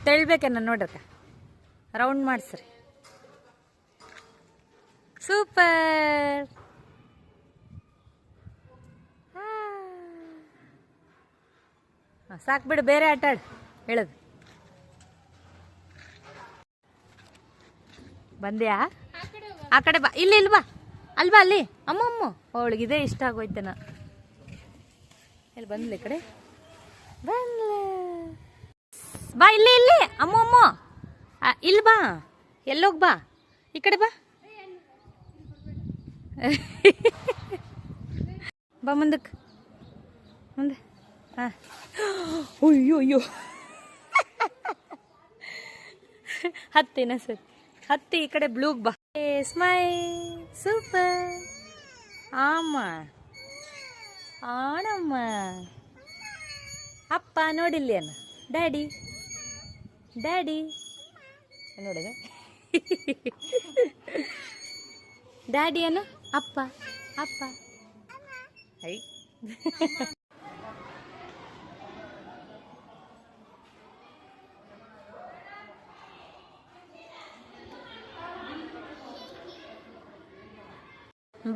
ತೆಳ್ಬೇಕೇನ ನೋಡ್ರಕ್ಕ, round ಮಾಡಿಸ್ರಿ. Super. ಸಾಕು ಬಿಡು, ಬೇರೆ ಆಟ ಆಡು. ಹೇಳೋದು ಬಂದ್ಯಾ? ಆ ಕಡೆ ಬಾ. ಇಲ್ಲಿ ಇಲ್ವಾ? ಅಲ್ವಾ ಅಲ್ಲಿ? ಅಮ್ಮ ಅವಳಿಗಿದೆ ಇಷ್ಟ ಆಗೋಯ್ತೇನ. ಇಲ್ಲಿ ಬಂದ್ಲಿ, ಈ ಕಡೆ ಬಂದ್ಲ. ಬಾ, ಇಲ್ಲಿ ಇಲ್ಲಿ ಅಮ್ಮ ಇಲ್ಲಿ ಬಾ. ಎಲ್ಲೋಗ್ ಬಾ, ಈ ಕಡೆ ಬಾ. ಬಾ ಮುಂದಕ್ಕೆ, ಮುಂದೆ. ಹಾಂ, ಅಯ್ಯೋ ಹತ್ತಿನ ಸರಿ, ಹತ್ತಿ ಈ ಕಡೆ ಬ್ಲೂಗ್ ಬಾ. ಸ್ಮೈಲ್. ಸೂಪರ್. ಆಮ ಆಣಮ್ಮ. ಅಪ್ಪ ನೋಡಿಲ್ಲಿ ಅನ್ನ. ಡ್ಯಾಡಿ ಡ್ಯಾಡಿ ನೋಡಿದ. ಡ್ಯಾಡಿ ಅನ್ನ. ಅಪ್ಪ ಅಪ್ಪ. ಐ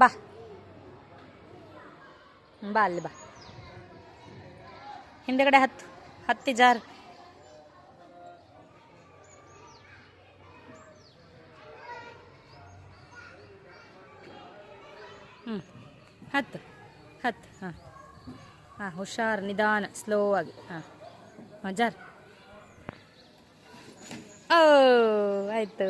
ಬಾ ಬಾ, ಅಲ್ಲಿ ಬಾ. ಹಿಂದೆಗಡೆ ಹತ್ತಿ ಜಾರ್. ಹತ್ತು. ಹಾಂ ಹುಷಾರು, ನಿಧಾನ, ಸ್ಲೋ ಆಗಿ. ಹಾಂ ಜಾರ್. ಓ ಆಯಿತು.